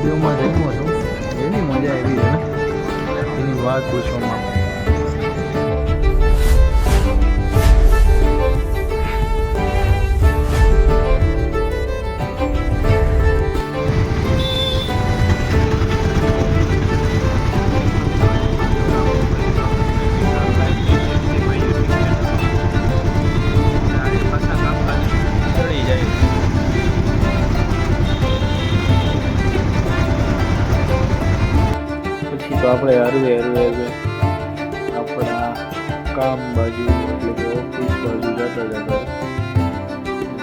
મહાદેવમાં જન્મો છું એની મજા એવી છે ને એની વાત પૂછવામાં. તો આપણે હરવે આપણા કામ બાજુ એટલે કે ઓફિસ બાજુ જતા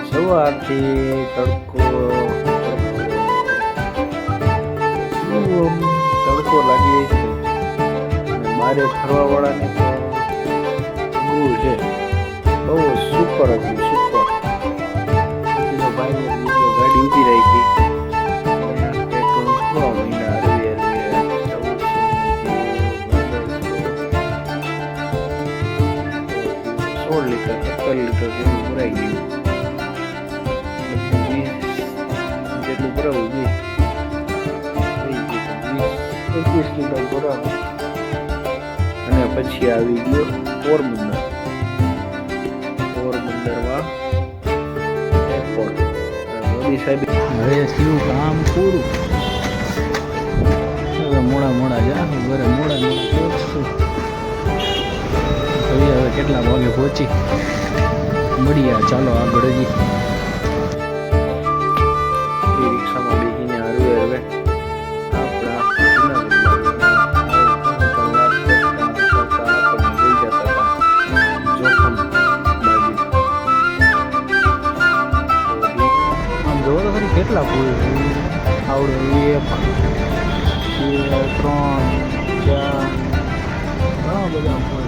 સવારથી તડકો લાગી છે અને બારે ફરવા વાળાને તો અઘરું છે. બહુ સુપર હતું સુપર. પછી તો ભાઈને ગાડી ઊભી રાખી પેટ્રોલ મહિના 16 લીટર 17 લીટર જેટલું ભરાઈ ગયું. જેટલું ભરાવું 21 લીટર ભરાવું અને પછી આવી ગયો પોરબંદરમાં એરપોર્ટ. મોદી સાહેબ હવે શું કામ પૂરું. હવે મોડા જા ઘરે મોડા હવે કેટલા વાગે પહોંચી મળ્યા. ચાલો આગળ હજી રિક્ષામાં બેસીને હરવે આપણા લઈ જતા હતા જોખમ બાજુ. આમ જોવો તો ખરી કેટલા ફૂલ આવડે 1 2 3 4 ઘણા બધા ફૂલ.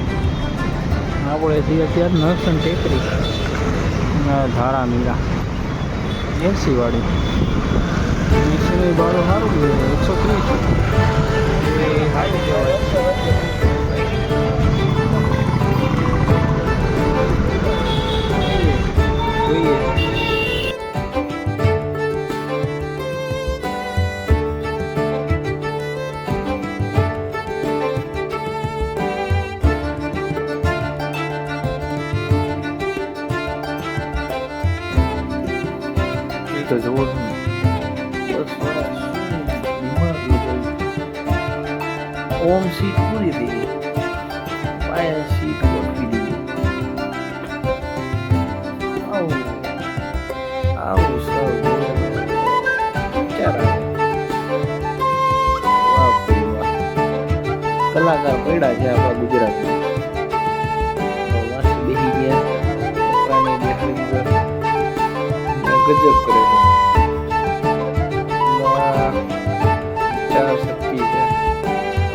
આપણેથી અત્યારે નરસણ ટેકરી ધારા મીરા 80 વાળી 80 ભાડું સારું છે 130 એ સારું કહેવાય. જોઈએ તો જવો છું ઓમ સીટ પૂરી થઈ ગઈ. પાયા સીટ ગોઠવી દીધી. આવું કલાકાર પડ્યા છે આપણા ગુજરાતમાં. બેસી ગયા ગજબ કરે છે. શક્તિ છે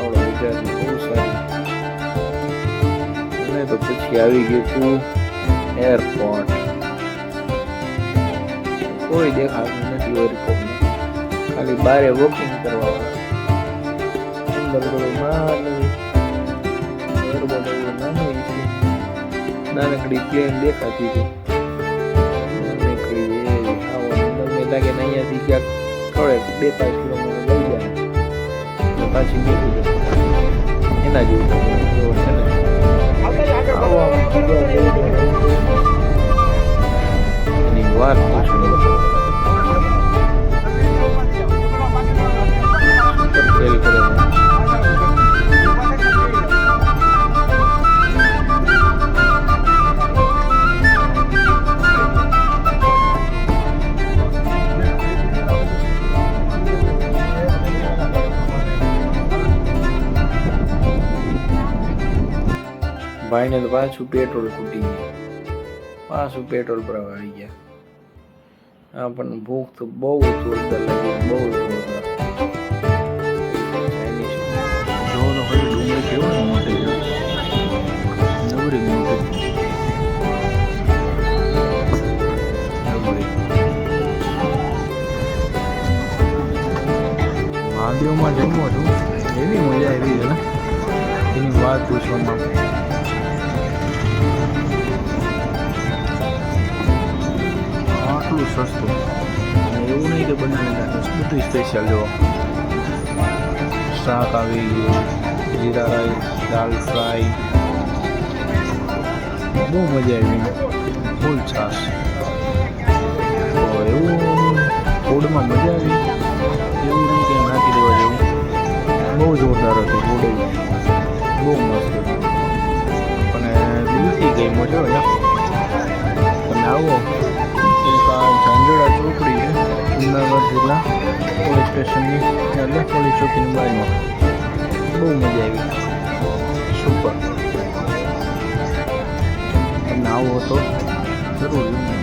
આવડો ગુજરાતી બહુ સારી. અને તો પછી આવી ગયું તું એરપોર્ટ. કોઈ દેખાતું નથી એરપોર્ટમાં. ખાલી બારે વોકિંગ કરવા અંદર બધું એરપોર્ટ એવું નાનું છે. નાનકડી પ્લેન દેખાતી હતી. લાગે ને અહીંયાથી ક્યાંક થોડે 2-5 કિલોમીટર લઈ જાય પાછી નીકળી જાય એના જેવું છે ને. એની વાત પૂછું ફેલ કરે. ભાઈને તો પાછું પેટ્રોલ ખૂટી ગયું. પાછું પેટ્રોલ ભરાવા આવી ગયા. આપણને ભૂખ તો બહુ જોરદાર લાગી. બહુ જોરદાર. જોવો તો ખરી ડુંગળી કેવો મોટી છે. નવરી મોટી મહાદેવમાં જન્મો છું એવી મજા એવી છે ને એની વાત પૂછવામાં. આટલું સસ્તું એવું નહીં કે બનાવેલા બધું સ્પેશિયલ જોવા. શાક આવી ગયું, જીરા રાઈસ, દાલ ફ્રાય, બહુ મજા આવી, ફૂલ છાશ. તો એવું ફૂડમાં મજા આવી, એવું નહીં કે નાખી દેવા જેવું. બહુ જોરદાર હતું ફૂડ, બહુ મસ્ત હતું. અને દિલથી ગેમો છો તમે આવો. એક આ ઝાંઝડા ચોકડી છે જુનાગઢ જિલ્લા પોલીસ સ્ટેશનની, એટલે પોલીસ ચોકીની બાજુમાં. બહુ મજા આવી, સુપર. તમે આવો તો જરૂર.